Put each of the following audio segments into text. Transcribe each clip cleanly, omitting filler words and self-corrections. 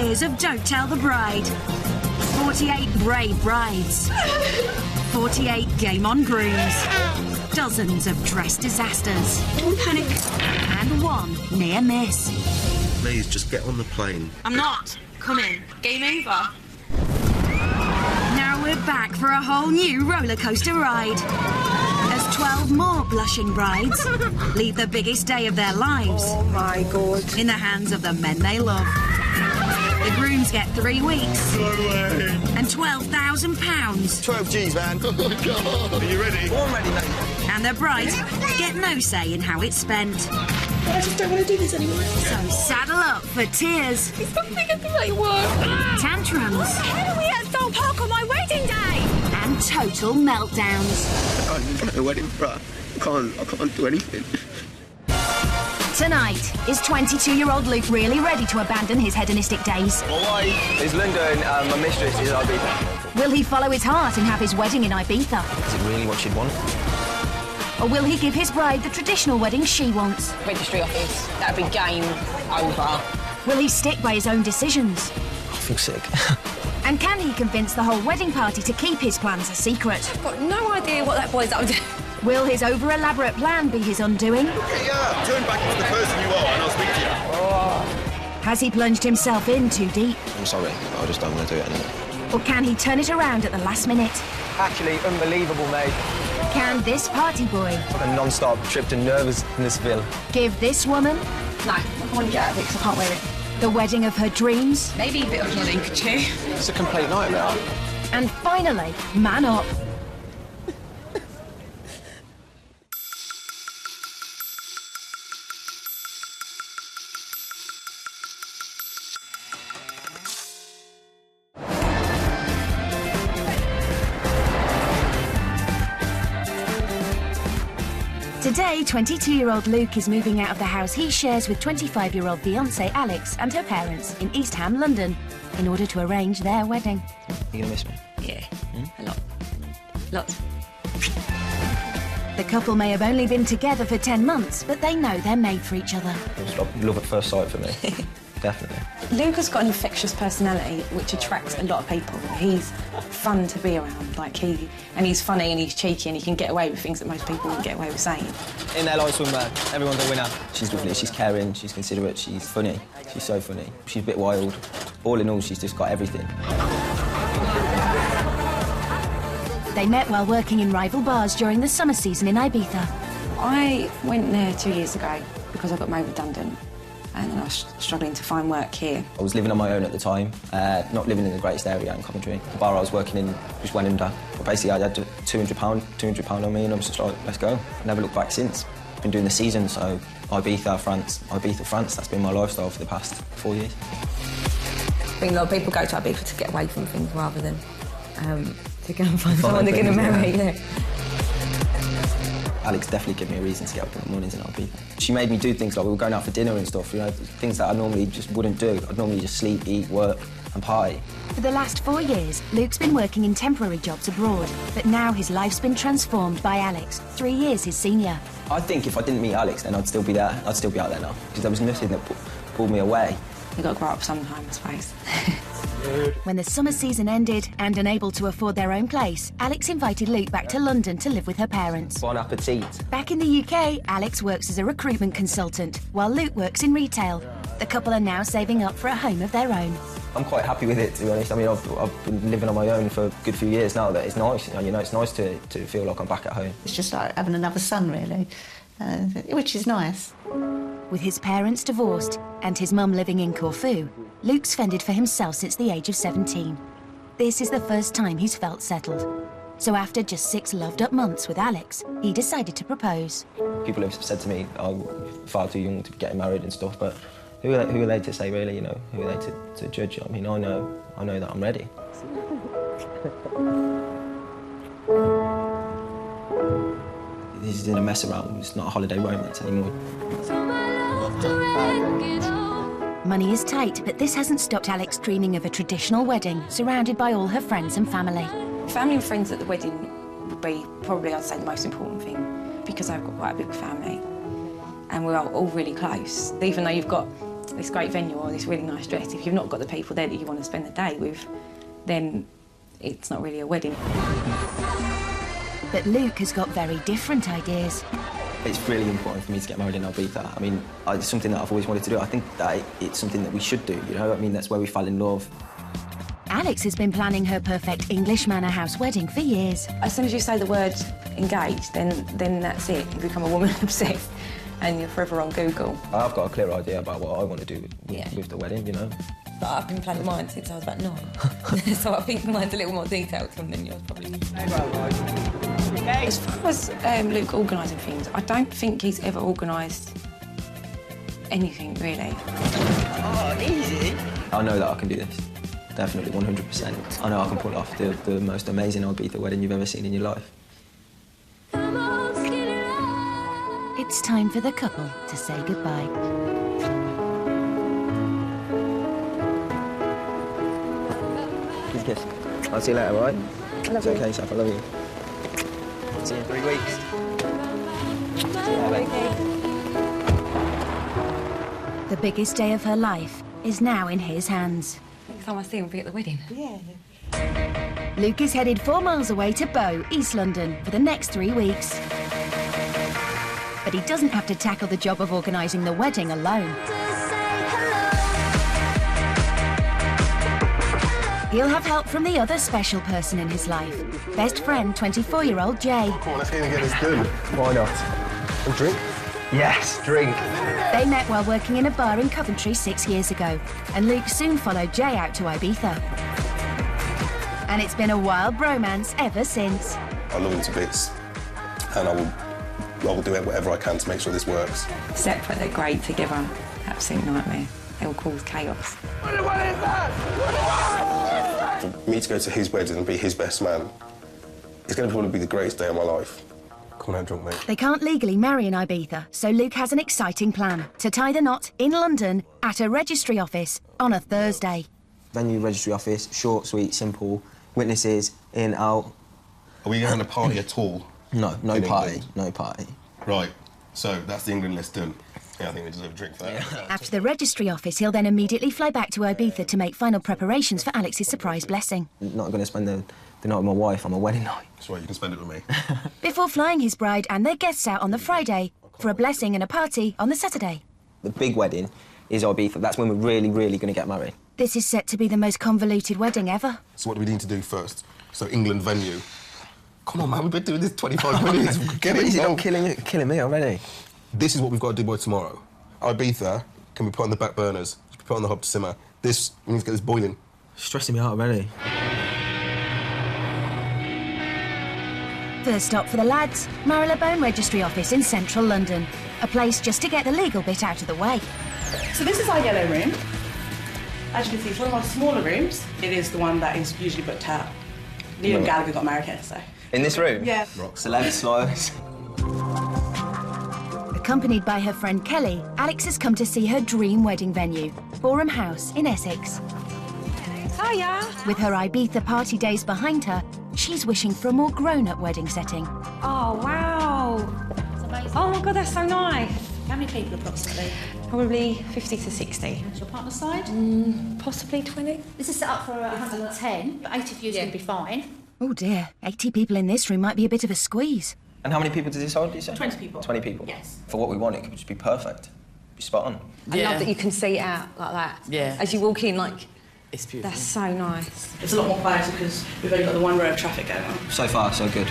years of Don't Tell the Bride. 48 brave brides. 48 game-on grooms. Dozens of dress disasters. Don't panic. And one near miss. Please, just get on the plane. I'm not. Come in. Game over. Now we're back for a whole new roller coaster ride. As 12 more blushing brides leave the biggest day of their lives. Oh my God. In the hands of the men they love. The grooms get 3 weeks. No way. And £12,000. 12 G's, man. Oh my God. Are you ready? I'm ready, mate. And the brides get no say in how it's spent. I just don't want to do this anymore. So saddle up for tears. It's not going to make work. Tantrums. How are we at Thorpe Park on my wedding day? And total meltdowns. I can't do a wedding, bruh. I can't do anything. Tonight, is 22-year-old Luke really ready to abandon his hedonistic days? My wife is London, my mistress is Ibiza. Will he follow his heart and have his wedding in Ibiza? Is it really what she'd want? Or will he give his bride the traditional wedding she wants? Registry office. That'd be game over. Will he stick by his own decisions? I feel sick. And can he convince the whole wedding party to keep his plans a secret? I've got no idea what that boy's up to. Will his over-elaborate plan be his undoing? Yeah, turn back into the person you are and I'll speak to you. Has he plunged himself in too deep? I'm sorry, I just don't want to do it anymore. Or can he turn it around at the last minute? Actually, unbelievable, mate. Can this party boy Like a non-stop trip to Nervousnessville. give this woman No, I want to get out of it because I can't wear it. the wedding of her dreams? Maybe a bit of Lincolnshire. It's a complete nightmare. And finally, man up. Today, 22-year-old Luke is moving out of the house he shares with 25-year-old fiancée Alex and her parents in East Ham, London, in order to arrange their wedding. You gonna miss me? Yeah, a lot. Lots. The couple may have only been together for 10 months, but they know they're made for each other. It was like love at first sight for me. Definitely. Luke has got an infectious personality which attracts a lot of people. He's fun to be around, and he's funny and he's cheeky and he can get away with things that most people wouldn't get away with saying. In their lives, swimwear, everyone's a winner. She's lovely, she's caring, she's considerate, she's funny. She's so funny. She's a bit wild. All in all, she's just got everything. They met while working in rival bars during the summer season in Ibiza. I went there 2 years ago because I got made redundant and I was struggling to find work here. I was living on my own at the time, not living in the greatest area in Coventry. The bar I was working in just went under. But basically, I had £200 on me, and I was just like, let's go. I never looked back since. Been doing the season, so Ibiza, France, that's been my lifestyle for the past 4 years. I think a lot of people go to Ibiza to get away from things rather than to go and find someone they're going to marry. Yeah. Alex definitely gave me a reason to get up in the mornings in Ibiza. She made me do things like we were going out for dinner and stuff, you know, things that I normally just wouldn't do. I'd normally just sleep, eat, work and party. For the last 4 years, Luke's been working in temporary jobs abroad, but now his life's been transformed by Alex, 3 years his senior. I think if I didn't meet Alex, then I'd still be there. I'd still be out there now, because there was nothing that pulled me away. You've got to grow up sometime, I suppose. When the summer season ended and unable to afford their own place, Alex invited Luke back to London to live with her parents. Bon appetit. Back in the UK, Alex works as a recruitment consultant, while Luke works in retail. The couple are now saving up for a home of their own. I'm quite happy with it, to be honest. I mean, I've been living on my own for a good few years now. That it's nice, you know, it's nice to feel like I'm back at home. It's just like having another son, really, which is nice. With his parents divorced and his mum living in Corfu, Luke's fended for himself since the age of 17. This is the first time he's felt settled. So after just 6 loved-up months with Alex, he decided to propose. People have said to me, oh, you're far too young to be getting married and stuff, but who are they to say, really, you know? Who are they to judge? I mean, I know that I'm ready. This isn't a mess around, it's not a holiday romance anymore. Money is tight, but this hasn't stopped Alex dreaming of a traditional wedding, surrounded by all her friends and family. Family and friends at the wedding would be probably, I'd say, the most important thing, because I've got quite a big family and we're all really close. Even though you've got this great venue or this really nice dress, if you've not got the people there that you want to spend the day with, then it's not really a wedding. But Luke has got very different ideas. It's really important for me to get married in Ibiza. I mean, it's something that I've always wanted to do. I think that it's something that we should do, you know? I mean, that's where we fell in love. Alex has been planning her perfect English manor house wedding for years. As soon as you say the word engaged, then that's it. You become a woman obsessed and you're forever on Google. I've got a clear idea about what I want to do with the wedding, you know? But I've been planning mine since I was about 9. So I think mine's a little more detailed than yours, probably. As far as Luke organising things, I don't think he's ever organised anything, really. Oh, easy. I know that I can do this. Definitely, 100%. I know I can pull off the most amazing Ibiza wedding you've ever seen in your life. It's time for the couple to say goodbye. Kiss. I'll see you later, all right? It's okay, Saf, I love you. See you in 3 weeks. The biggest day of her life is now in his hands. Next time I see him, we'll be at the wedding. Yeah. Luke is headed 4 miles away to Bow, East London, for the next 3 weeks. But he doesn't have to tackle the job of organising the wedding alone. He'll have help from the other special person in his life, best friend, 24-year-old Jay. Come on, let's get this done. Why not? A drink? Yes, drink. They met while working in a bar in Coventry 6 years ago, and Luke soon followed Jay out to Ibiza. And it's been a wild bromance ever since. I love him to bits, and I will do whatever I can to make sure this works. Separate, they're great together. Absolute nightmare. They'll cause chaos. For me to go to his wedding and be his best man, it's going to probably be the greatest day of my life. Come on out drunk, mate. They can't legally marry in Ibiza, so Luke has an exciting plan to tie the knot in London at a registry office on a Thursday. Venue, registry office, short, sweet, simple. Witnesses, in, out. Are we going to party at all? No In party, England? no party. Right, so that's the England list done. Yeah, I think we deserve a drink for that. After the registry office, he'll then immediately fly back to Ibiza to make final preparations for Alex's surprise blessing. I'm not going to spend the night with my wife on my wedding night. That's right, you can spend it with me. Before flying his bride and their guests out on the Friday for a blessing and a party on the Saturday. The big wedding is Ibiza. That's when we're really, really going to get married. This is set to be the most convoluted wedding ever. So what do we need to do first? So England venue. Come on, man, we've been doing this 25 minutes. Get it Easy, done. don't killing me already. This is what we've got to do by tomorrow. Ibiza can be put on the back burners, be put on the hob to simmer. This, we need to get this boiling. Stressing me out already. First stop for the lads, Marylebone Registry Office in central London. A place just to get the legal bit out of the way. So this is our yellow room. As you can see, it's one of our smaller rooms. It is the one that is usually booked out. Liam Gallagher got married here, so. In this room? Yeah. Celeb slows. Accompanied by her friend Kelly, Alex has come to see her dream wedding venue, Boreham House in Essex. Hiya. With her Ibiza party days behind her, she's wishing for a more grown-up wedding setting. Oh, wow. It's amazing. Oh, my God, that's so nice. How many people approximately? Probably 50 to 60. What's your partner's side? Possibly 20. This is set up for 110, but 80 of you is going to be fine. Oh dear, 80 people in this room might be a bit of a squeeze. And how many people does this hold, do you say? 20 people. 20 people? Yes. For what we want, it could just be perfect. Be spot on. I love that you can see it out like that. Yeah. As you walk in, like, It's beautiful. that's so nice. It's a lot more quieter because we've only got the one row of traffic going on. So far, so good.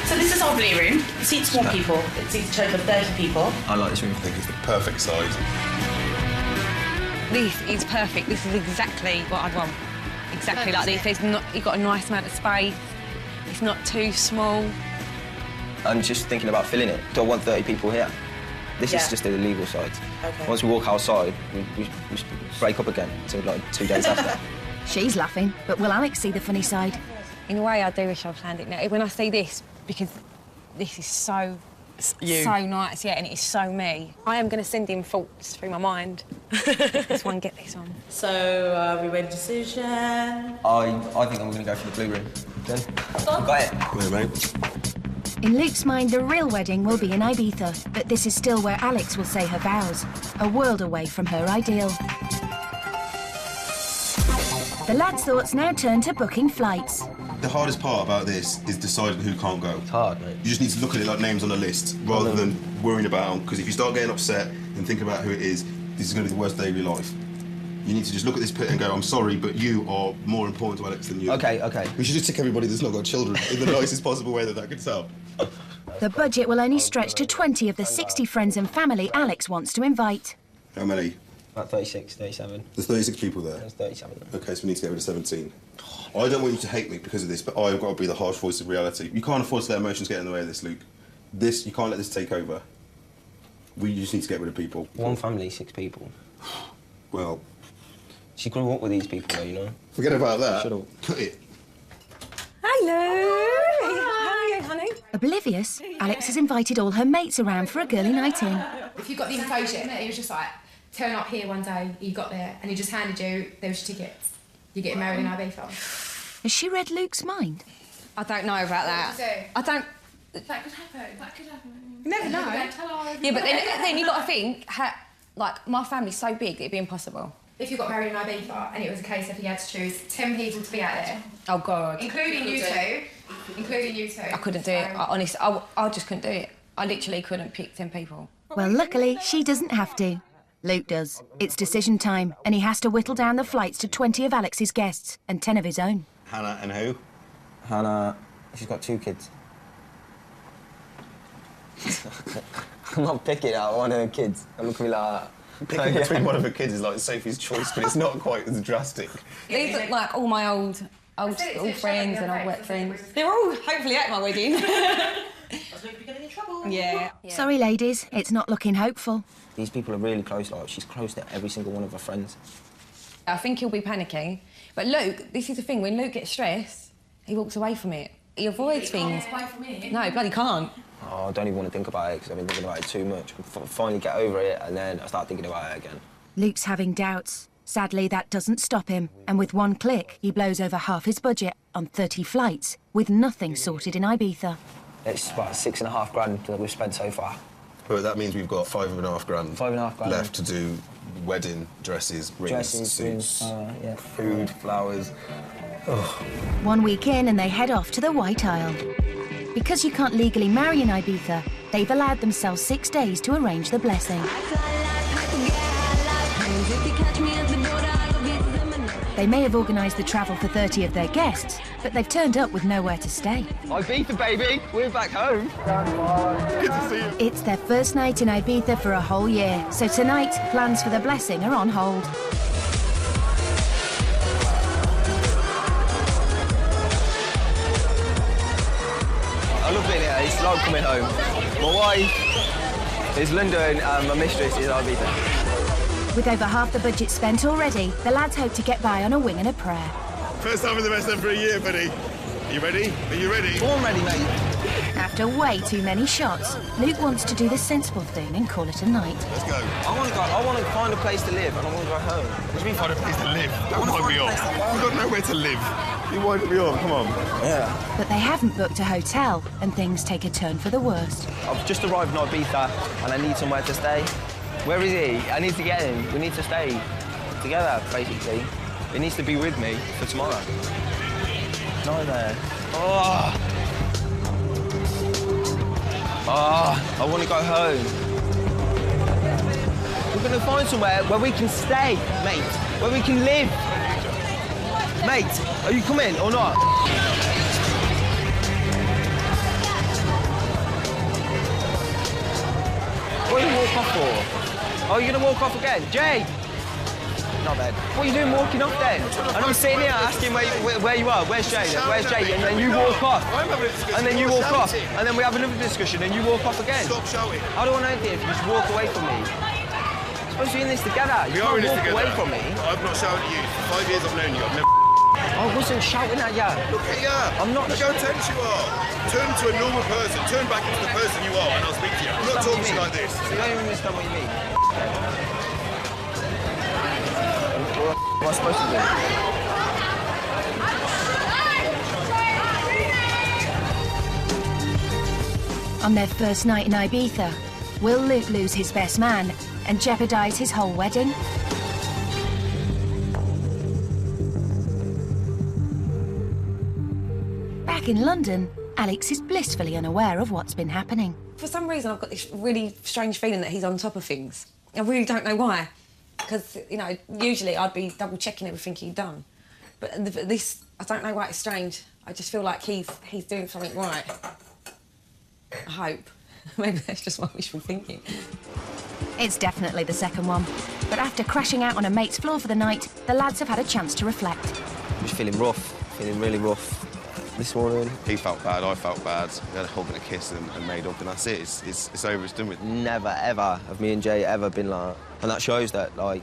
So this is our blue room. It seats more people. It seats a total of 30 people. I like this room. I think it's the perfect size. This is perfect. This is exactly what I'd want. Exactly like this. You've got a nice amount of space. It's not too small. I'm just thinking about filling it. Do I want 30 people here? This is just the illegal side. Okay. Once we walk outside, we break up again until like 2 days after. She's laughing, but will Alex see the funny side? In a way, I do wish I'd planned it now. When I see this, because this is so nice, yeah, and it is so me. I am going to send in thoughts through my mind. Get this one, get this one. So, we made a decision. I think I'm going to go for the blue room. Jen? Got it. Come here, mate. In Luke's mind, the real wedding will be in Ibiza, but this is still where Alex will say her vows, a world away from her ideal. The lads' thoughts now turn to booking flights. The hardest part about this is deciding who can't go. It's hard, mate. You just need to look at it like names on a list, rather than worrying about them, because if you start getting upset and thinking about who it is, this is going to be the worst day of your life. You need to just look at this pit and go, I'm sorry, but you are more important to Alex than you. Okay, okay. We should just tick everybody that's not got children in the nicest possible way that could sound. The budget will only stretch to 20 of the 60 friends and family Alex wants to invite. How many? About 36, 37. There's 36 people there? There's 37. OK, so we need to get rid of 17. I don't want you to hate me because of this, but I've got to be the harsh voice of reality. You can't afford to let emotions get in the way of this, Luke. You can't let this take over. We just need to get rid of people. One family, 6 people. Well... She grew up with these people, though, you know? Forget about that. Shut up. Cut it. Hello. How are you, honey? Oblivious, Alex has invited all her mates around for a girly night in. If you got the invitation, it was just like, turn up here one day, you got there, and he just handed you those tickets. You're getting married in Ibiza. Has she read Luke's mind? I don't know about that. I don't... That could happen. That could happen. You never know. Yeah, but then you got to think, like, my family's so big that it'd be impossible. If you got married in Ibiza and it was a case of you had to choose 10 people to be out there. Oh, God. Including you two. Including you two. I couldn't do it. Honestly, I just couldn't do it. I literally couldn't pick 10 people. Well, luckily, she doesn't have to. Luke does. It's decision time, and he has to whittle down the flights to 20 of Alex's guests and 10 of his own. Hannah and who? Hannah, she's got 2 kids. I'm not picking out one of her kids. I'm not gonna be like that. Picking between one of her kids is like Sophie's choice, but it's not quite as drastic. These look like all my old school friends and old work friends. They're all hopefully at my wedding. Yeah. Sorry, ladies, it's not looking hopeful. These people are really close. Like, she's close to every single one of her friends. I think he'll be panicking. But Luke, this is the thing, when Luke gets stressed, he walks away from it. He avoids things. No, he bloody can't. Oh, I don't even want to think about it because I've been thinking about it too much. I finally get over it and then I start thinking about it again. Luke's having doubts. Sadly, that doesn't stop him. And with one click, he blows over half his budget on 30 flights, with nothing sorted in Ibiza. It's about 6.5 grand that we've spent so far. But that means we've got 5.5 grand. 5.5 grand left to do wedding dresses, rings, suits, yeah. food, flowers. Oh. 1 week in and they head off to the White Isle. Because you can't legally marry in Ibiza, they've allowed themselves 6 days to arrange the blessing. They may have organised the travel for 30 of their guests, but they've turned up with nowhere to stay. Ibiza, baby! We're back home! Good to see you. It's their first night in Ibiza for a whole year, so tonight, plans for the blessing are on hold. I love being here. It's like coming home. My wife is London and my mistress is Ibiza. With over half the budget spent already, the lads hope to get by on a wing and a prayer. First time in the West End for a year, buddy. Are you ready? Are you ready? Born ready, mate. After way too many shots, Luke wants to do the sensible thing and call it a night. Let's go. I want to find a place to live and I want to go home. What do you mean find a place to live? Don't wind me up. We've got nowhere to live. You wind me up, come on. Yeah. But they haven't booked a hotel, and things take a turn for the worst. I've just arrived in Ibiza and I need somewhere to stay. Where is he? I need to get him. We need to stay together, basically. He needs to be with me for tomorrow. Not there. Oh, I want to go home. We're going to find somewhere where we can stay, mate, where we can live. Mate, are you coming or not? What are you walk off for? Oh, you're going to walk off again? Jay! Not bad. What are you doing walking off then? And I'm sitting here asking where you are. Where's Jay? Where's Jay? And then you walk off. And then you walk off. And then we have another discussion and you walk off again. Stop shouting. I don't want anything if you just walk away from me. We're supposed to be in this together. You can't walk away from me. I've not shouted at you. For 5 years I've known you. I've never... I wasn't shouting at you. Look at you. I'm not... Look how tense you are. Turn to a normal person. Turn back into the person you are and I'll speak to you. I'm not talking to you like this. You don't even understand what you mean. What am I supposed to do? On their first night in Ibiza, will Luke lose his best man and jeopardise his whole wedding? Back in London, Alex is blissfully unaware of what's been happening. For some reason, I've got this really strange feeling that he's on top of things. I really don't know why. Because, you know, usually I'd be double-checking everything he'd done. But this, I don't know why it's strange. I just feel like he's doing something right. I hope. Maybe that's just my wishful thinking. It's definitely the second one. But after crashing out on a mate's floor for the night, the lads have had a chance to reflect. I'm just feeling rough, feeling really rough this morning. He felt bad, I felt bad. We had a hug and a kiss and made up, and that's it. It's over, it's done with. Never, ever have me and Jay ever been like that. And that shows that, like,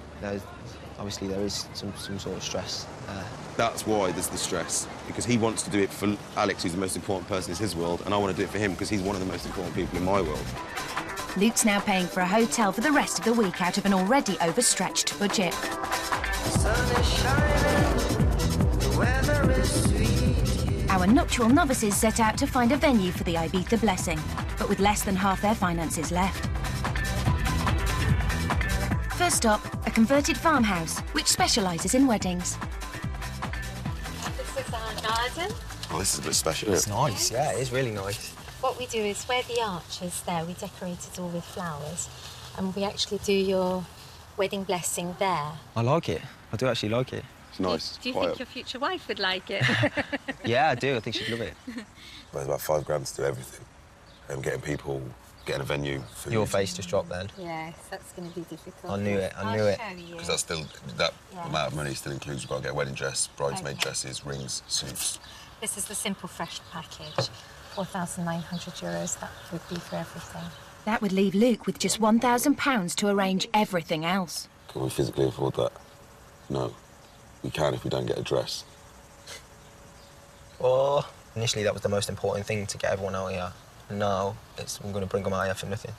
obviously there is some sort of stress there. That's why there's the stress, because he wants to do it for Alex, who's the most important person in his world, and I want to do it for him because he's one of the most important people in my world. Luke's now paying for a hotel for the rest of the week out of an already overstretched budget. Our nuptial novices set out to find a venue for the Ibiza blessing, but with less than half their finances left. First up, a converted farmhouse, which specialises in weddings. This is our garden. Oh, this is a bit special. It's nice, yeah, it is really nice. What we do is where the arch is there, we decorate it all with flowers, and we actually do your wedding blessing there. I like it. I do actually like it. It's nice. Do you think your future wife would like it? Yeah, I do. I think she'd love it. Well, it's about £5 to do everything. Getting people, getting a venue. Food. Your face just dropped then. Yes, that's going to be difficult. I knew it, I knew it. Because that's still, that amount of money still includes, we've got to get a wedding dress, bridesmaid dresses, rings, suits. This is the simple fresh package. €4,900, that would be for everything. That would leave Luke with just £1,000 to arrange everything else. Can we physically afford that? No. We can if we don't get a dress. Well, initially that was the most important thing, to get everyone out here. Now, I'm going to bring them out here for nothing.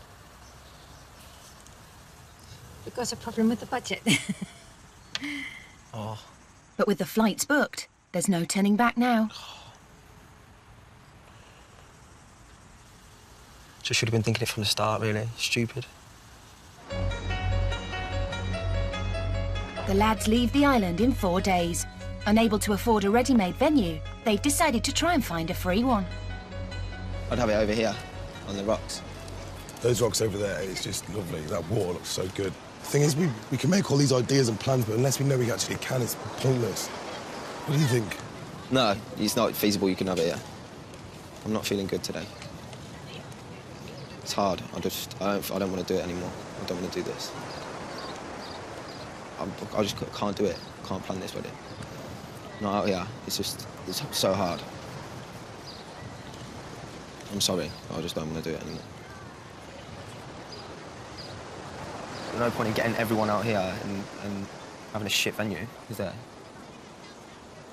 We've got a problem with the budget. Oh. But with the flights booked, there's no turning back now. Just should have been thinking it from the start, really. Stupid. The lads leave the island in 4 days. Unable to afford a ready-made venue, they've decided to try and find a free one. I'd have it over here, on the rocks. Those rocks over there, it's just lovely. That water looks so good. The thing is, we can make all these ideas and plans, but unless we know we actually can, it's pointless. What do you think? No, it's not feasible you can have it here. I'm not feeling good today. It's hard. I don't want to do it anymore. I don't want to do this. I just can't do it. Can't plan this wedding. Not out here. It's so hard. I'm sorry. I just don't want to do it anymore. There's no point in getting everyone out here and having a shit venue, is there?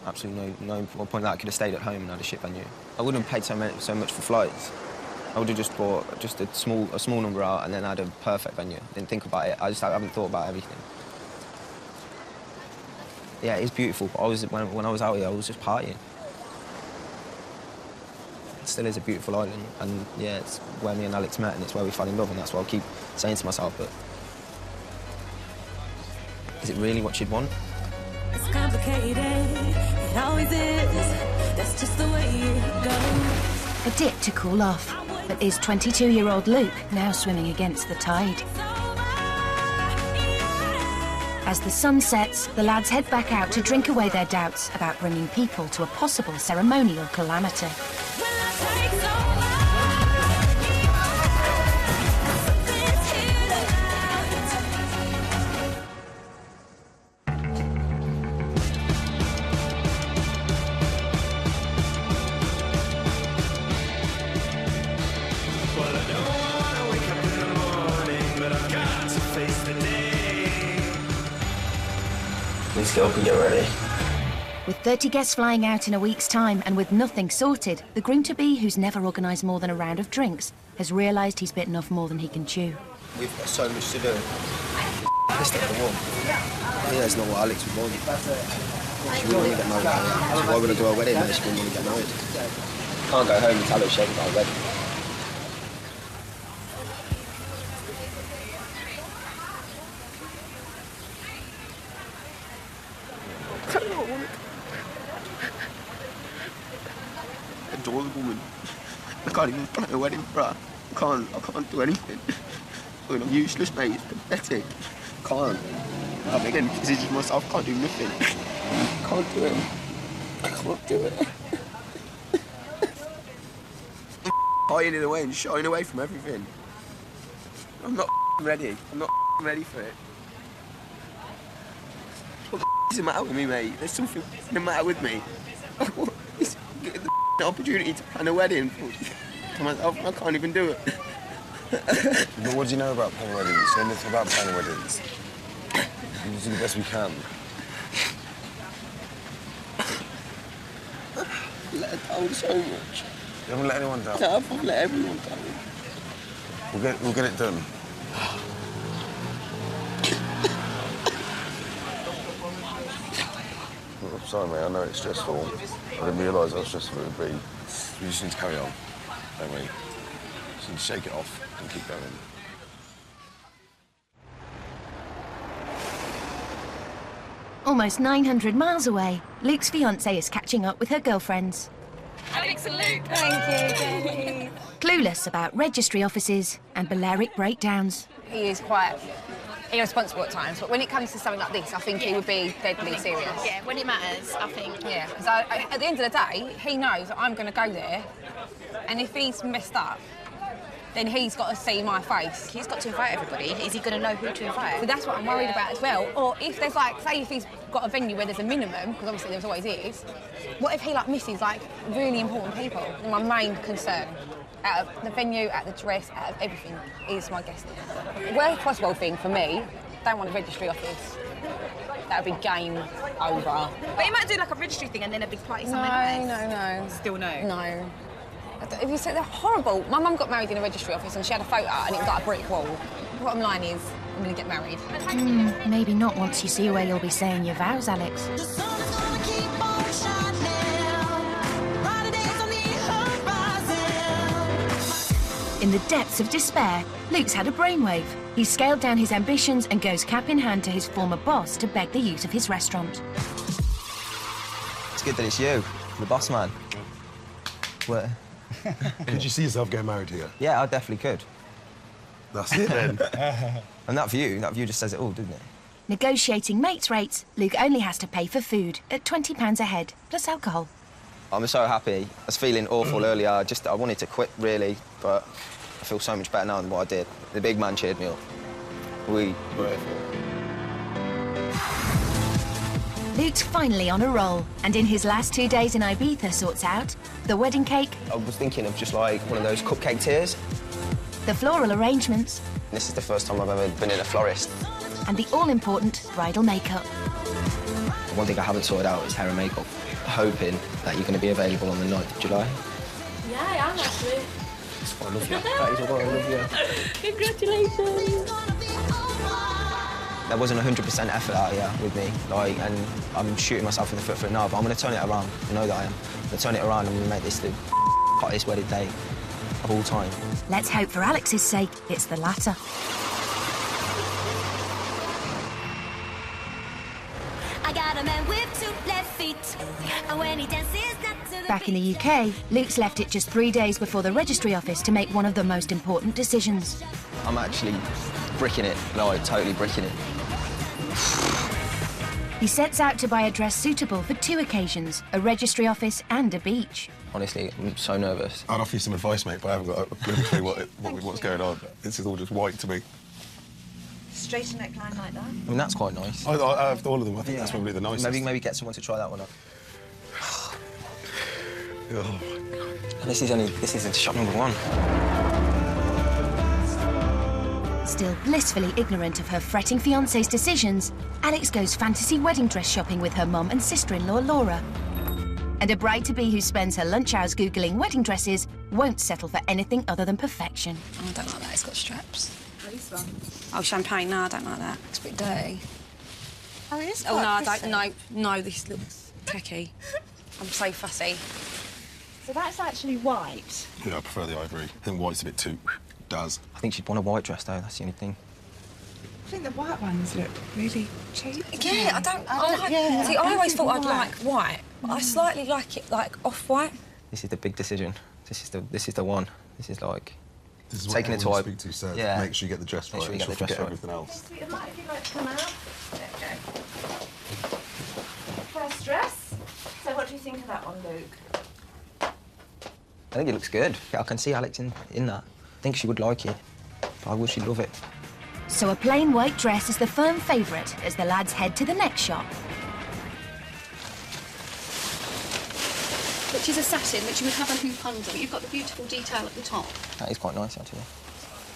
Absolutely no point that I could have stayed at home and had a shit venue. I wouldn't have paid so much for flights. I would have just bought just a small number out and then had a perfect venue. Didn't think about it. I haven't thought about everything. Yeah, it's beautiful, but when I was out here, I was just partying. It still is a beautiful island, and yeah, it's where me and Alex met, and it's where we fell in love, and that's what I'll keep saying to myself, but is it really what you'd want? It's complicated, it always is, that's just the way it goes. A dip to cool off, but is 22-year-old Luke now swimming against the tide? As the sun sets, the lads head back out to drink away their doubts about bringing people to a possible ceremonial calamity. Let's get up and get ready. With 30 guests flying out in a week's time and with nothing sorted, the groom-to-be, who's never organised more than a round of drinks, has realised he's bitten off more than he can chew. We've got so much to do. Pissed off the wall. Yeah, it's not what Alex would want. She wouldn't want to get married out here. So why would I do our wedding if she wouldn't want to get married? Can't go home and tell her she ain't got a wedding. don't want to. I adore the woman. I can't even plan a wedding for her. I can't do anything. I'm useless, mate. It's pathetic. Can't make any decisions myself. Can't do nothing. Can't do it. I can't do it. I'm hiding away and shying away from everything. I'm not ready. I'm not ready for it. What the matter with me, mate? There's something the matter with me. What is the opportunity to plan a wedding for myself? I can't even do it. But what do you know about planning weddings? You know nothing about planning weddings. We do the best we can. Let her down so much. You haven't let anyone down? No, I've let everyone down. We'll get it done. Oh, sorry, mate. I know it's stressful. I didn't realise how stressful it would be. We just need to carry on, don't we? Just need to shake it off and keep going. Almost 900 miles away, Luke's fiancée is catching up with her girlfriends. Alex and Luke. Thank you, Jenny. Clueless about registry offices and Balearic breakdowns. He is quite irresponsible at times, but when it comes to something like this, I think he would be deadly serious. Yeah, when it matters, I think. Yeah, because at the end of the day, he knows that I'm going to go there, and if he's messed up, then he's got to see my face. He's got to invite everybody. Is he going to know who to invite? So that's what I'm worried about as well. Or if there's like, say if he's got a venue where there's a minimum, because obviously there's always is, what if he like misses like really important people? And my main concern, out of the venue, out of the dress, out of everything, is my guest list. Worst possible thing for me, don't want a registry office. That would be game over. But he might do like a registry thing and then a big party somewhere No. Still no? No. If you say they're horrible. My mum got married in a registry office and she had a photo and it was like a brick wall. The bottom line is, I'm going to get married. Maybe not once you see where you'll be saying your vows, Alex. In the depths of despair, Luke's had a brainwave. He's scaled down his ambitions and goes cap in hand to his former boss to beg the use of his restaurant. It's good that it's you, the boss man. What? Could you see yourself getting married here? Yeah, I definitely could. That's it then. And that view just says it all, doesn't it? Negotiating mates rates, Luke only has to pay for food at £20 a head, plus alcohol. I'm so happy. I was feeling awful earlier. I wanted to quit, really, but I feel so much better now than what I did. The big man cheered me up. Luke's finally on a roll, and in his last 2 days in Ibiza sorts out the wedding cake. I was thinking of just like one of those cupcake tiers. The floral arrangements. This is the first time I've ever been in a florist. And the all-important bridal makeup. One thing I haven't sorted out is hair and makeup. Hoping that you're going to be available on the 9th of July. Yeah, I am actually. I love you. That is what I love you. Congratulations. There wasn't 100% effort out here with me, and I'm shooting myself in the foot for it now, but I'm going to turn it around. I know that I am. I'm going to turn it around and I'm going to make this the hottest wedding day of all time. Let's hope for Alex's sake it's the latter. I got a man with 2 left feet, and when he dances, not to the Back in the UK, Luke's left it just 3 days before the registry office to make one of the most important decisions. I'm actually bricking it, totally bricking it. He sets out to buy a dress suitable for 2 occasions, a registry office and a beach. Honestly, I'm so nervous. I'd offer you some advice, mate, but I haven't got a clue what's going on. This is all just white to me. Straighter neckline like that? I mean, that's quite nice. I have all of them. I think that's probably the nicest. Maybe get someone to try that one up. Oh, my God. And this is shot number 1. Still blissfully ignorant of her fretting fiancé's decisions, Alex goes fantasy wedding dress shopping with her mum and sister-in-law Laura. And a bride-to-be who spends her lunch hours Googling wedding dresses won't settle for anything other than perfection. Oh, I don't like that, it's got straps. This one. Oh, champagne, no, I don't like that. It's a bit dirty. Oh, it is Oh, no, I pretty. don't, no, this looks tacky. I'm so fussy. So that's actually white. Yeah, I prefer the ivory. I think white's a bit too daz. I think she'd want a white dress, though, that's the only thing. I think the white ones look really cheap. Yeah, See, I always thought I'd like white, but I slightly like it like off-white. This is the big decision. This is the one. This is like This is taking it to what a. everyone you speak to says. Yeah. Make sure you get the dress right. Make sure you get the forget dress right. everything else. Sweetheart, if you'd like to come out. There we go. First dress. So what do you think of that one, Luke? I think it looks good. Yeah, I can see Alex in that. I think she would like it. Why would she love it? So a plain white dress is the firm favourite as the lads head to the next shop. Which is a satin, which you would have a hoop under, but you've got the beautiful detail at the top. That is quite nice, actually.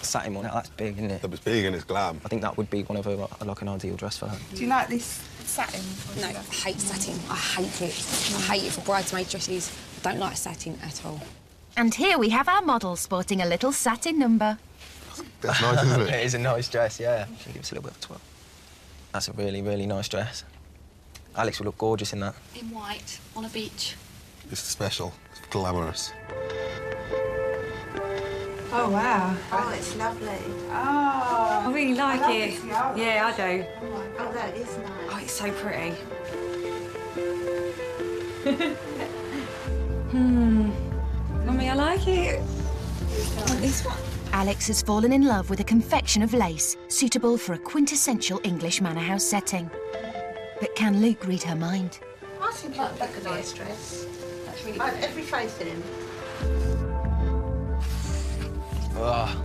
Satin one, that's big, isn't it? That was big and it's glam. I think that would be one of her, like an ideal dress for her. Do you like this satin? No, I hate satin. I hate it. I hate it for bridesmaid dresses. I don't like satin at all. And here we have our model sporting a little satin number. That's nice, isn't it? It is a nice dress, yeah. She'll give us a little bit of a twirl. That's a really, really nice dress. Alex will look gorgeous in that. In white, on a beach. It's special. It's glamorous. Oh, wow. Oh, it's lovely. Oh. I really like love it. this yarn. Yeah, I do. Oh, that is nice. Oh, it's so pretty. Mummy, I like it. I want this one. Alex has fallen in love with a confection of lace suitable for a quintessential English manor house setting. But can Luke read her mind? I think it would look a nice dress. That's really I have every faith in him. Oh,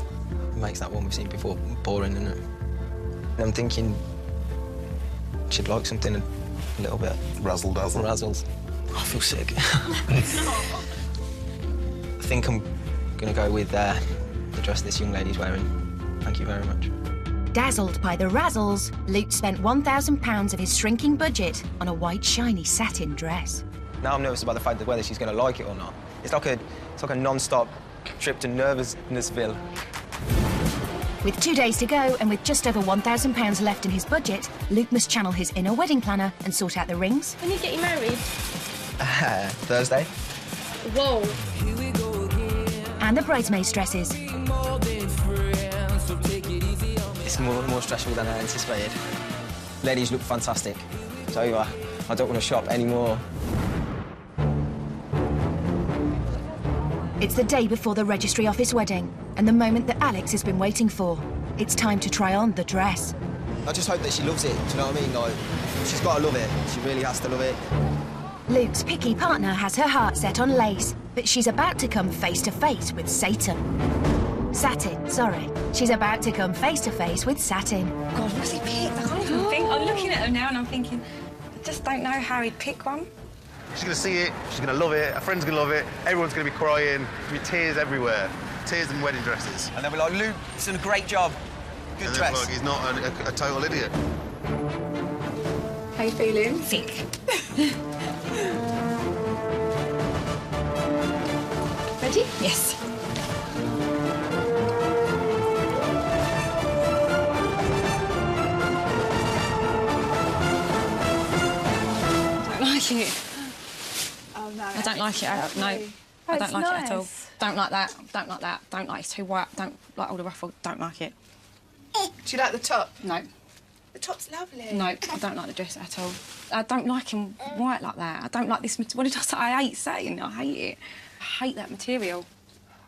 it makes that one we've seen before boring, doesn't it? I'm thinking she'd like something a little bit razzle-dazzle. Razzles. I feel sick. I think I'm gonna go with the dress this young lady's wearing. Thank you very much. Dazzled by the razzles, Luke spent £1,000 of his shrinking budget on a white, shiny satin dress. Now I'm nervous about the fact that whether she's gonna like it or not. It's like a non-stop trip to Nervousnessville. With 2 days to go and with just over £1,000 left in his budget, Luke must channel his inner wedding planner and sort out the rings. When you get married? Thursday. Whoa. And the bridesmaids' dresses. It's more stressful than I anticipated. Ladies look fantastic, so I don't want to shop anymore. It's the day before the registry office wedding, and the moment that Alex has been waiting for. It's time to try on the dress. I just hope that she loves it, do you know what I mean? Like, she's got to love it. She really has to love it. Luke's picky partner has her heart set on lace, but she's about to come face to face with Satan. Satin, sorry. She's about to come face to face with satin. God, what's he picked? I can't even think. I'm looking at him now and I'm thinking, I just don't know how he'd pick one. She's going to see it, she's going to love it, her friends are going to love it, everyone's going to be crying, there'll be tears everywhere. Tears and wedding dresses. And they'll be like, Luke, it's done a great job. Good and dress. Like he's not a total idiot. How you feeling? Sick. Ready? Yes. I don't like it. Oh, no. I don't like it. No. I don't like it at all. Don't like that. Don't like that. Don't like it's too white. Don't like all the ruffle. Don't like it. Do you like the top? No. The top's lovely. No, I don't like the dress at all. I don't like him white like that. I don't like this. What did I say? I hate satin. I hate it. I hate that material.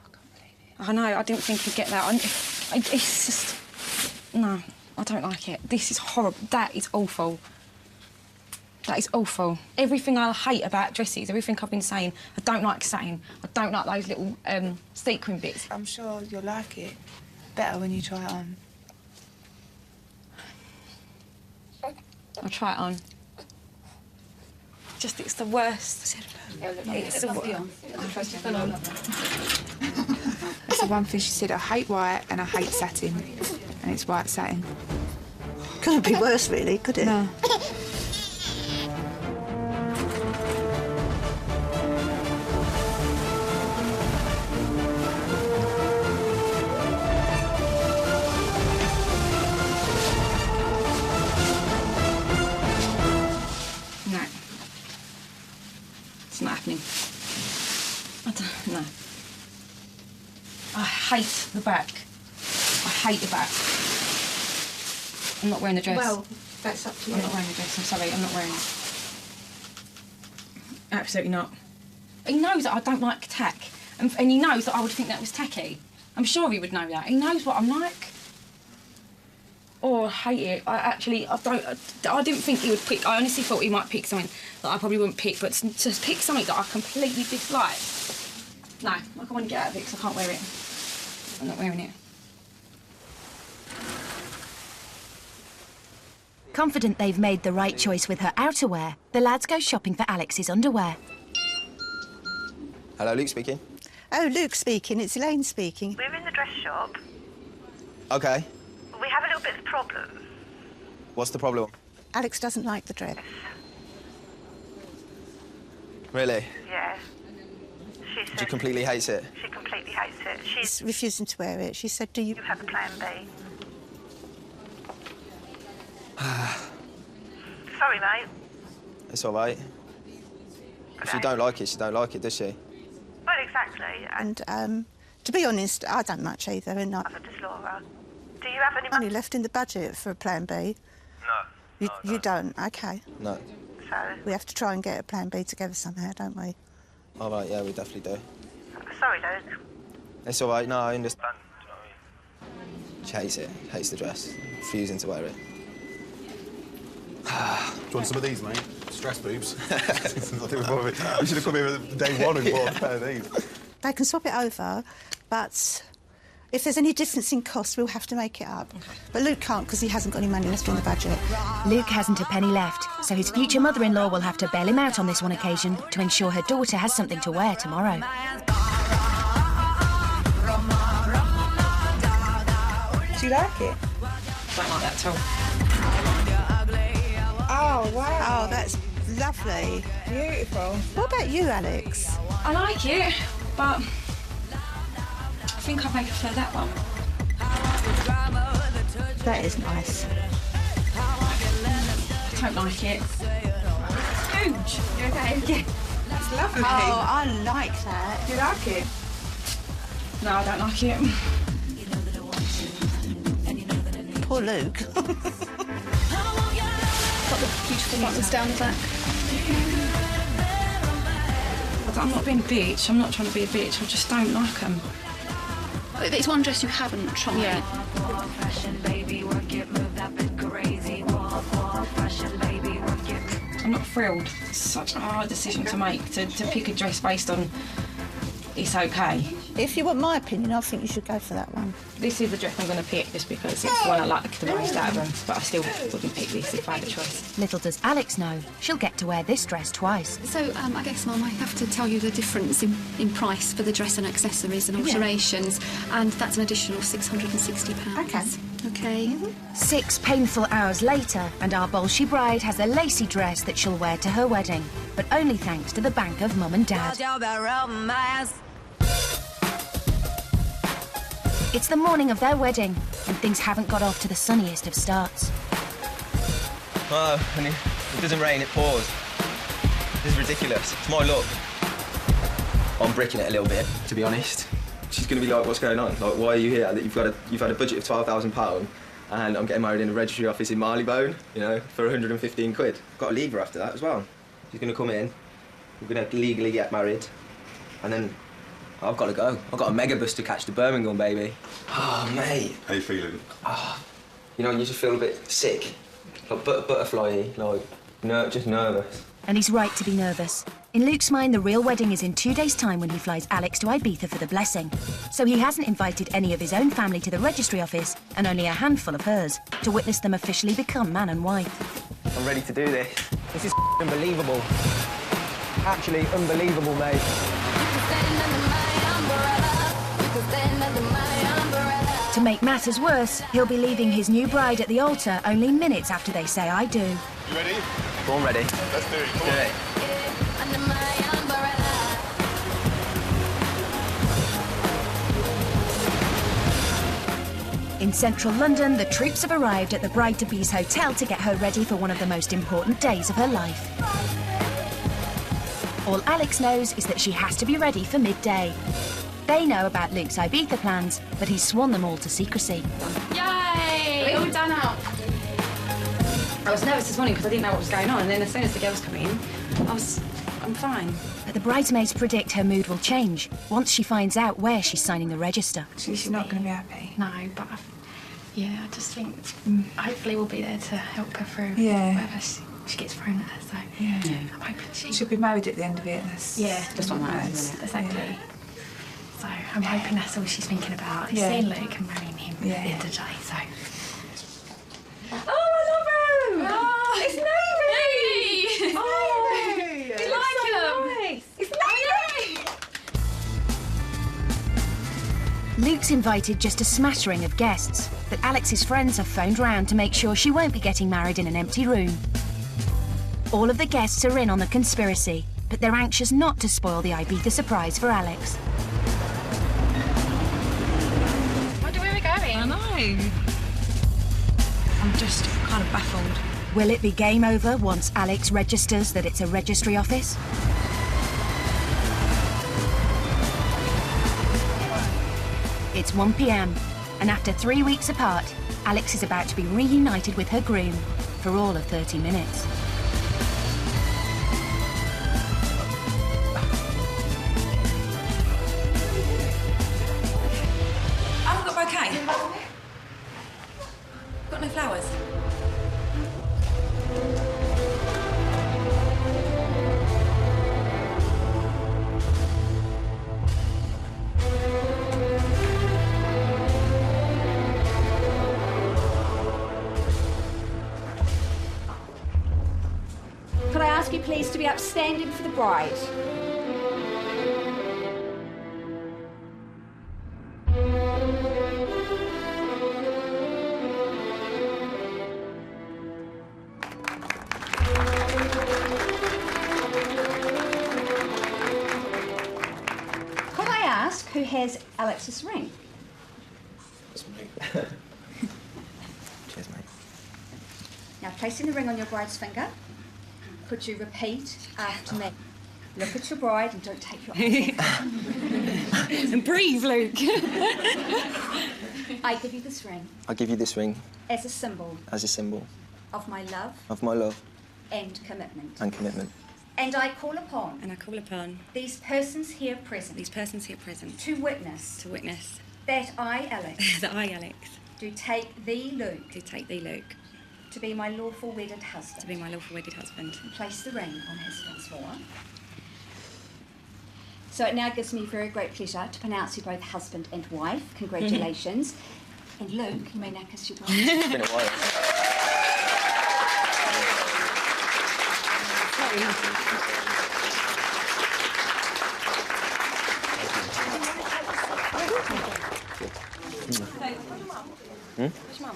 I can't believe it. I know. I didn't think he'd get that. It's just no. I don't like it. This is horrible. That is awful. That is awful. Everything I hate about dresses, everything I've been saying, I don't like satin. I don't like those little sequin bits. I'm sure you'll like it better when you try it on. I'll try it on. Just, it's the worst. It's the worst. That's the one thing she said. I hate white and I hate satin, and it's white satin. Couldn't be worse, really, could it? No. No. It's not happening. I don't know. I hate the back. I hate the back. I'm not wearing the dress. Well, that's up to you. I'm not wearing the dress. I'm sorry. I'm not wearing it. Absolutely not. He knows that I don't like tack, and he knows that I would think that was tacky. I'm sure he would know that. He knows what I'm like. Oh, I hate it. I didn't think he would pick. I honestly thought he might pick something that I probably wouldn't pick, but to pick something that I completely dislike. No, I want to get out of it because I can't wear it. I'm not wearing it. Confident they've made the right choice with her outerwear, the lads go shopping for Alex's underwear. Hello, Luke speaking. Oh, Luke speaking. It's Elaine speaking. We're in the dress shop. Okay. We have a little bit of a problem. What's the problem? Alex doesn't like the dress. Really? Yeah. She She completely hates it. She completely hates it. She's refusing to wear it. She said, do you... You have a plan B. Sorry, mate. It's all right. If she don't like it, she don't like it, does she? Well, exactly. And, to be honest, I don't much either. And Does Laura? Do you have any money left in the budget for a plan B? No. You don't? OK. No. So? We have to try and get a plan B together somehow, don't we? All right, yeah, we definitely do. Sorry, Luke. It's all right, no, I understand. She hates it, hates the dress, refusing to wear it. Do you want some of these, mate? Stress boobs. I think we should have come here day one and bought a pair of these. They can swap it over, but if there's any difference in cost, we'll have to make it up. But Luke can't because he hasn't got any money left in the budget. Luke hasn't a penny left, so his future mother-in-law will have to bail him out on this one occasion to ensure her daughter has something to wear tomorrow. Do you like it? Don't like that at all. Oh, wow. Oh, that's lovely. Beautiful. What about you, Alex? I like it, but I think I may prefer that one. That is nice. I don't like it. It's huge. You okay? Yeah. That's lovely. Oh, I like that. Do you like it? No, I don't like it. Poor Luke. Got the beautiful buttons down the back. I'm not being a bitch. I'm not trying to be a bitch. I just don't like them. It's one dress you haven't tried. Yeah. I'm not thrilled. It's such a hard decision to make, to pick a dress based on it's okay. If you want my opinion, I think you should go for that one. This is the dress I'm going to pick just because it's the one I like the most out of them, but I still wouldn't pick this if I had a choice. Little does Alex know, she'll get to wear this dress twice. So I guess, Mum, I have to tell you the difference in price for the dress and accessories and alterations, and that's an additional £660. Okay. Okay. 6 painful hours later, and our Bolshe bride has a lacy dress that she'll wear to her wedding, but only thanks to the bank of Mum and Dad. It's the morning of their wedding, and things haven't got off to the sunniest of starts. Oh, and it doesn't rain, it pours. This is ridiculous. It's my luck. I'm bricking it a little bit, to be honest. She's going to be like, what's going on? Like, why are you here? You've had a budget of £12,000 and I'm getting married in a registry office in Marylebone, you know, for 115 quid. Got to leave her after that as well. She's going to come in, we're going to legally get married, and then I've got to go. I've got a megabus to catch to Birmingham, baby. Oh, mate. How you feeling? Oh, you know, you just feel a bit sick, like butterfly-y, like just nervous. And he's right to be nervous. In Luke's mind, the real wedding is in 2 days' time when he flies Alex to Ibiza for the blessing. So he hasn't invited any of his own family to the registry office, and only a handful of hers, to witness them officially become man and wife. I'm ready to do this. This is unbelievable. Actually unbelievable, mate. To make matters worse, he'll be leaving his new bride at the altar only minutes after they say I do. You ready? Go on, ready. Let's do it. Come Do on. it. In central London, the troops have arrived at the bride-to-be's hotel to get her ready for one of the most important days of her life. All Alex knows is that she has to be ready for midday. They know about Luke's Ibiza plans, but he's sworn them all to secrecy. Yay! All done up. I was nervous this morning because I didn't know what was going on, and then as soon as the girls come in, I'm fine. But the bridesmaids predict her mood will change once she finds out where she's signing the register. She's not going to be happy. No, but yeah, I just think hopefully we'll be there to help her through whatever she gets thrown at her. So Yeah. I'm hoping She'll be married at the end of it. That's just what matters, isn't it? Exactly. Yeah. So I'm hoping that's all she's thinking about. Is seeing Luke and marrying him at the end of the day. So. Oh, I love him! Oh, It's Navy! Navy! Oh, You like him? It's Navy! Luke's invited just a smattering of guests, but Alex's friends have phoned round to make sure she won't be getting married in an empty room. All of the guests are in on the conspiracy, but they're anxious not to spoil the Ibiza surprise for Alex. Where are we going? I know. I'm just kind of baffled. Will it be game over once Alex registers that it's a registry office? It's 1 p.m, and after 3 weeks apart, Alex is about to be reunited with her groom for all of 30 minutes. I haven't got a bouquet. Got no flowers. Could I ask you please to be upstanding for the bride? Could I ask who has Alex's ring? It's me. Cheers, mate. Now, placing the ring on your bride's finger, could you repeat after me? Look at your bride and don't take your eyes off. And breathe, Luke. I give you this ring I give you this ring as a symbol as a symbol of my love of my love and commitment. and commitment. And I call upon And I call upon these persons here present to witness that I, Alex, that I, Alex, do take thee, Luke, to be my lawful wedded husband. husband. And place the ring on his once more. So it now gives me very great pleasure to pronounce you both husband and wife. Congratulations. And Luke, you may now kiss your bride. It's been a while.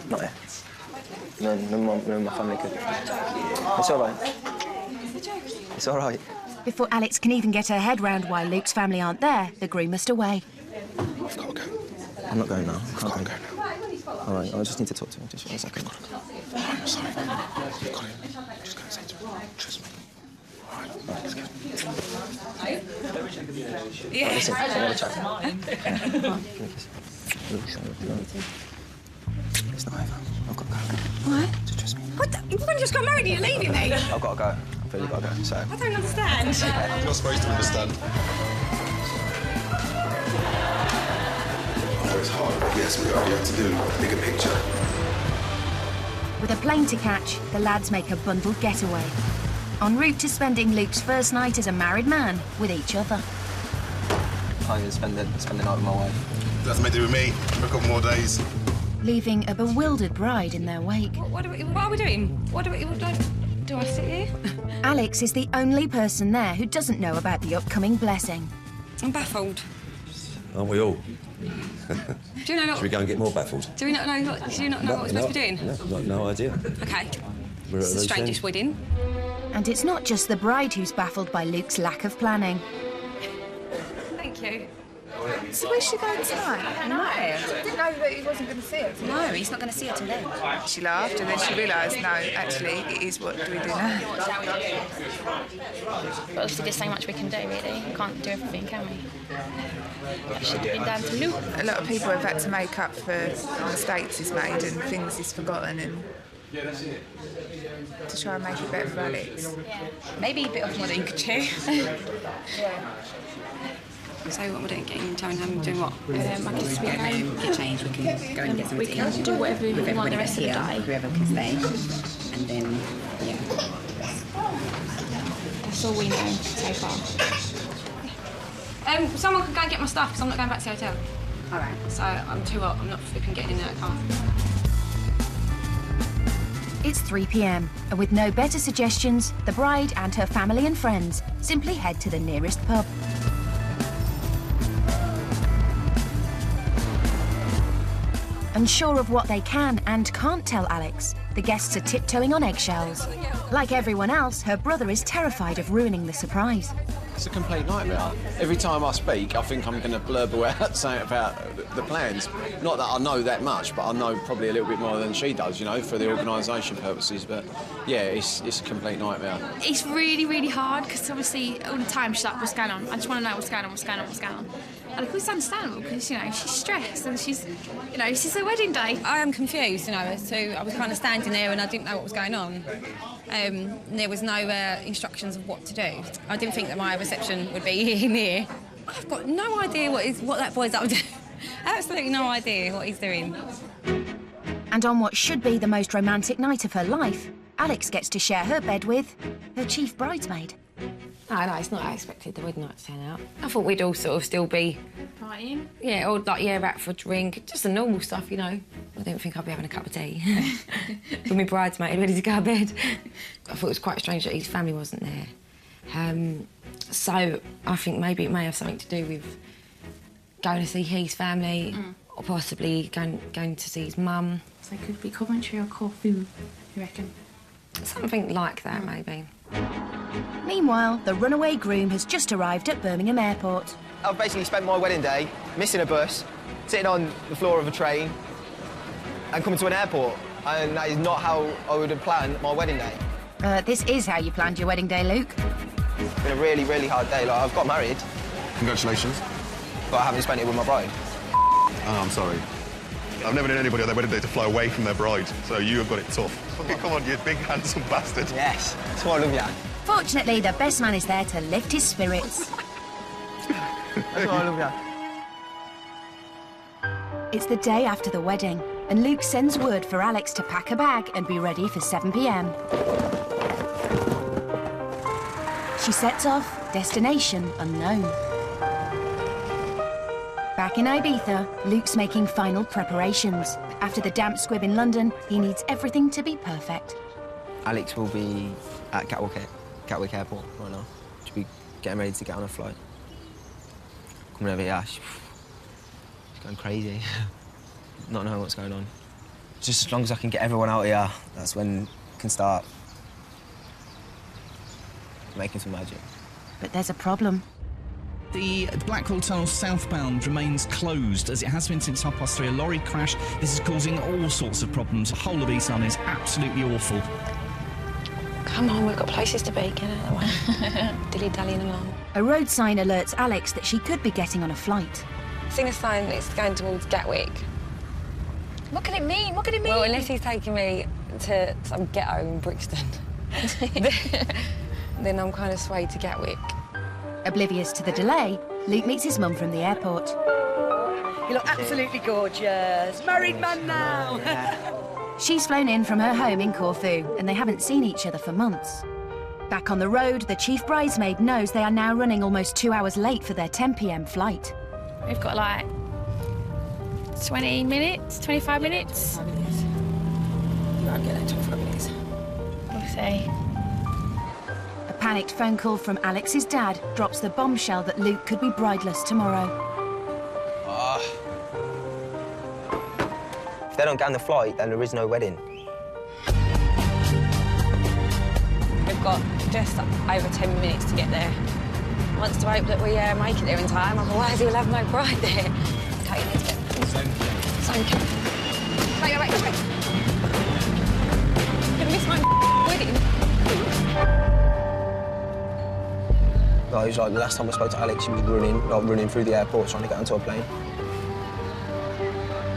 Not yet. No, my family could. It's all right. It's all right. Before Alex can even get her head round why Luke's family aren't there, the groom must away. I've got to go. I'm not going now. I've got to go now. All right, I just need to talk to him just for a second. I'm sorry. You've got it. I'm just going to say to him, trust me. All right, let's go. Yeah. Right, listen, I want to chat. Give me a kiss. It's not over. I've got to go. What? Just trust me. What? You've only just got married and you're leaving me. I've got to go. I've really got to go. So. I don't understand. You're not supposed to understand. I know it's hard, but yes, we have to do a bigger picture. With a plane to catch, the lads make a bundled getaway, en route to spending Luke's first night as a married man with each other. I spend the night with my wife. That's made it with me for a couple more days. Leaving a bewildered bride in their wake. What are we doing? Do I sit here? Alex is the only person there who doesn't know about the upcoming blessing. I'm baffled. Aren't we all? Do you know? Should we go and get more baffled? Do you not know what we're supposed to be doing? No idea. Okay. We're at It's the those strangest wedding. And it's not just the bride who's baffled by Luke's lack of planning. Thank you. So where's she going tonight? No, didn't know that he wasn't going to see her. No, he's not going to see her till then. She laughed and then she realised, no, actually, it is what do we do now? But obviously there's so much we can do, really. We can't do everything, can we? That should have been down to Luke. A lot of people have had to make up for mistakes he's made and things he's forgotten, and Yeah, that's it. To try and make it better for Alex. Maybe a bit of modding, So what we're doing, getting down home, doing what? I guess we get changed, we can go and get something We to can eat. do whatever we want the rest of the Here, day. whoever can stay. And then, yeah. That's all we know so far. Someone can go and get my stuff because I'm not going back to the hotel. All right. So I'm too hot. I'm not flipping getting in that car. It's 3 p.m, and with no better suggestions, the bride and her family and friends simply head to the nearest pub. Unsure of what they can and can't tell Alex, the guests are tiptoeing on eggshells. Like everyone else, her brother is terrified of ruining the surprise. It's a complete nightmare. Every time I speak, I think I'm going to blurb out something about the plans. Not that I know that much, but I know probably a little bit more than she does, you know, for the organisation purposes. But yeah, it's a complete nightmare. It's really, really hard because obviously all the time she's like, what's going on? I just want to know what's going on, what's going on, what's going on. And of course it's understandable because, you know, she's stressed and she's, you know, it's her wedding day. I am confused, you know, so I was kind of standing there and I didn't know what was going on. There was no instructions of what to do. I didn't think that my reception would be here near. I've got no idea what that boy's up to. Absolutely no idea what he's doing. And on what should be the most romantic night of her life, Alex gets to share her bed with her chief bridesmaid. No, it's not how I expected the wedding night to turn out. I thought we'd all sort of still be... Partying? Yeah, or like, yeah, out for a drink, just the normal stuff, you know. I didn't think I'd be having a cup of tea with my bridesmaid ready to go to bed. I thought it was quite strange that his family wasn't there. So I think maybe it may have something to do with going to see his family or possibly going to see his mum. So it could be Coventry or Corfu, you reckon? Something like that, maybe. Meanwhile, the runaway groom has just arrived at Birmingham Airport. I've basically spent my wedding day missing a bus, sitting on the floor of a train and coming to an airport. And that is not how I would have planned my wedding day. This is how you planned your wedding day, Luke. It's been a really, really hard day. Like, I've got married. Congratulations. But I haven't spent it with my bride. Oh, I'm sorry. I've never known anybody on their wedding day to fly away from their bride, so you have got it tough. Come on, you big, handsome bastard. Yes, that's why I love you. Fortunately, the best man is there to lift his spirits. That's why I love you. It's the day after the wedding, and Luke sends word for Alex to pack a bag and be ready for 7 p.m. She sets off, destination unknown. Back in Ibiza, Luke's making final preparations. After the damp squib in London, he needs everything to be perfect. Alex will be at Gatwick Airport right now. She'll be getting ready to get on a flight. Coming over here, she's going crazy. Not knowing what's going on. Just as long as I can get everyone out here, that's when I can start making some magic. But there's a problem. The Blackwall Tunnel southbound remains closed, as it has been since 3:30. A lorry crash. This is causing all sorts of problems. The whole of East London is absolutely awful. Come on, we've got places to be. Get out of the way. Dilly-dallying along. A road sign alerts Alex that she could be getting on a flight. Seen a sign that it's going towards Gatwick. What can it mean? What can it mean? Well, unless he's taking me to some ghetto in Brixton, then I'm kind of swayed to Gatwick. Oblivious to the delay, Luke meets his mum from the airport. You look absolutely gorgeous. Married man now. She's flown in from her home in Corfu, and they haven't seen each other for months. Back on the road, the chief bridesmaid knows they are now running almost 2 hours late for their 10 p.m. flight. We've got like 20 minutes, 25 minutes. 5 minutes. You won't get that 25 minutes. We'll see. A panicked phone call from Alex's dad drops the bombshell that Luke could be brideless tomorrow. If they don't get on the flight, then there is no wedding. We've got just over 10 minutes to get there. Wants to hope that we make it there in time, otherwise he'll have no bride there. Okay, let's get Thank you. Wait. I'm gonna miss my wedding. Like, it was like the last time I spoke to Alex, she was running through the airport trying to get onto a plane.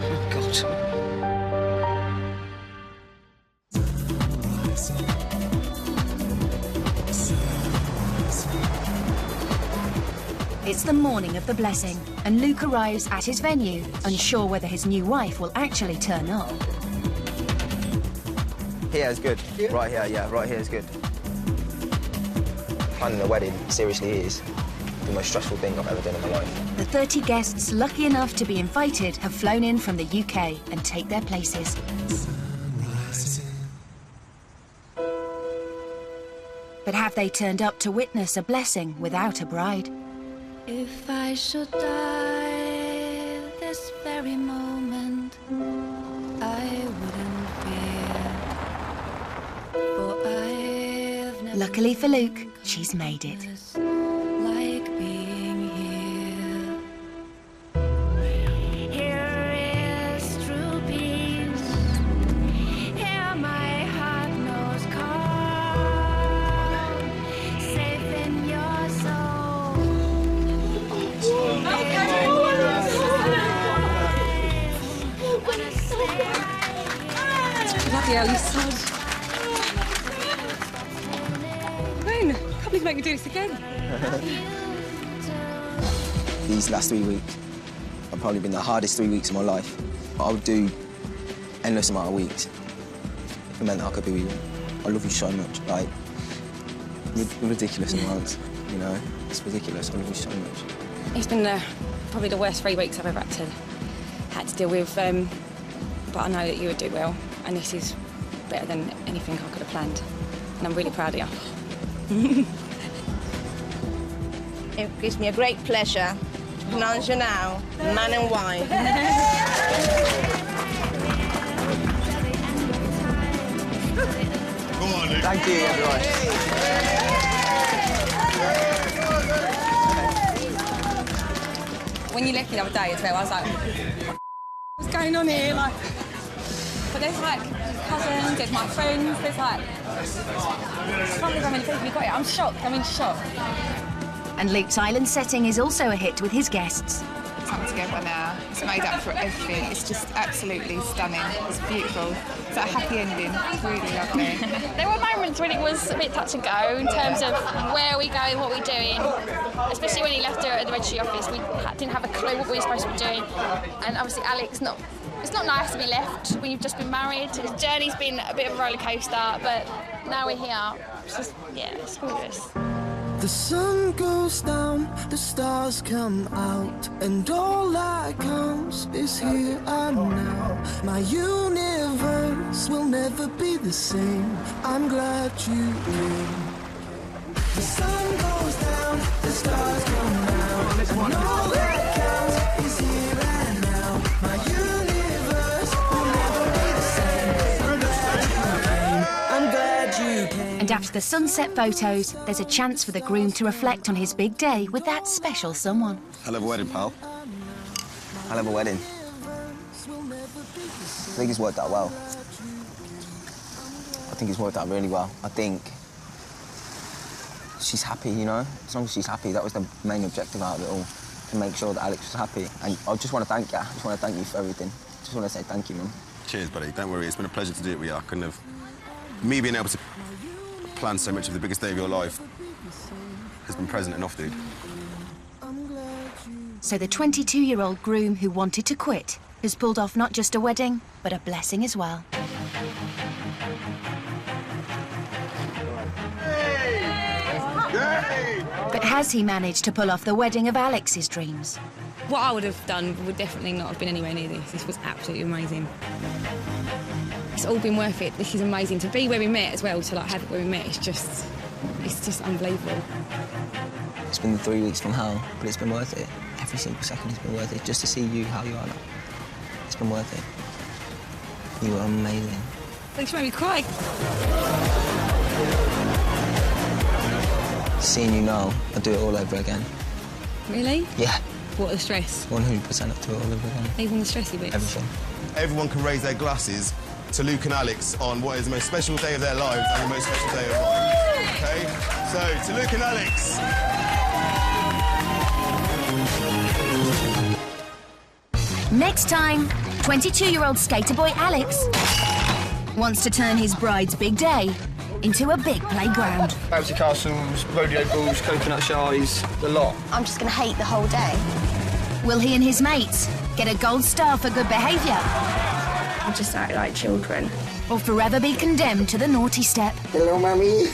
Oh, God. It's the morning of the blessing, and Luke arrives at his venue, unsure whether his new wife will actually turn up. Here is good. Right here, yeah, right here is good. Planning a wedding seriously is the most stressful thing I've ever done in my life. The 30 guests lucky enough to be invited have flown in from the UK and take their places. But have they turned up to witness a blessing without a bride? If I should die this very moment, I wouldn't fear, for I've never Luckily for Luke, she's made it. like being here. Here is true peace. Here my heart knows calm, safe in your soul. Bloody hell, you sod. Ben, I can't believe you make me do this again. These last 3 weeks have probably been the hardest 3 weeks of my life. I would do endless amount of weeks if it meant that I could be with you. I love you so much, like, ridiculous amounts, you know? It's ridiculous, I love you so much. It's been probably the worst 3 weeks I've ever had to deal with, but I know that you would do well, and this is better than anything I could have planned, and I'm really proud of you. It gives me a great pleasure to pronounce you now man and wife. Go on, Luke. Thank you, everyone. When you left me the other day as well, I was like, what's going on here? Like, but there's like cousins, there's my friends, there's like, I can't believe how many people we got here. I'm shocked, I'm in shock. And Luke's island setting is also a hit with his guests. It's come together now. It's made up for everything. It's just absolutely stunning. It's beautiful. It's a happy ending. It's really lovely. There were moments when it was a bit touch and go in terms of where we going, what we're doing. Especially when he left her at the registry office, we didn't have a clue what we were supposed to be doing. And obviously, Alex, it's not nice to be left when you've just been married. His journey's been a bit of a roller coaster, but now we're here. It's just, yeah, it's gorgeous. The sun goes down, the stars come out, and all that counts is here and now. My universe will never be the same. I'm glad you came. The sun goes down, the stars come out, and all that counts is here and now. My universe will never be the same. I'm glad you came. I'm glad you came. And after the sunset photos, there's a chance for the groom to reflect on his big day with that special someone. Hell of a wedding, pal. Hell of a wedding. I think it's worked out well. I think it's worked out really well. I think she's happy, you know? As long as she's happy, that was the main objective out of it all, to make sure that Alex was happy. And I just want to thank you. I just want to thank you for everything. Just want to say thank you, Mum. Cheers, buddy. Don't worry. It's been a pleasure to do it with you. I couldn't have... Me being able to plan so much of the biggest day of your life has been present enough, dude. So the 22-year-old groom who wanted to quit has pulled off not just a wedding, but a blessing as well. But has he managed to pull off the wedding of Alex's dreams? What I would have done would definitely not have been anywhere near this. This was absolutely amazing. It's all been worth it. This is amazing. To be where we met as well, to like have it where we met, it's just unbelievable. It's been 3 weeks from hell, but it's been worth it. Every single second has been worth it. Just to see you how you are now. It's been worth it. You are amazing. Thanks for making me cry. Seeing you now, I'd do it all over again. Really? Yeah. What the stress? 100% I'd do it all over again. Even the stressy bits? Everything. Everyone can raise their glasses to Luke and Alex on what is the most special day of their lives and the most special day of mine. OK? So, to Luke and Alex. Next time, 22-year-old skater boy Alex wants to turn his bride's big day into a big playground. Bouncy castles, rodeo balls, coconut shies, the lot. I'm just going to hate the whole day. Will he and his mates get a gold star for good behaviour? I just act like children. Or forever be condemned to the naughty step? Hello, Mummy.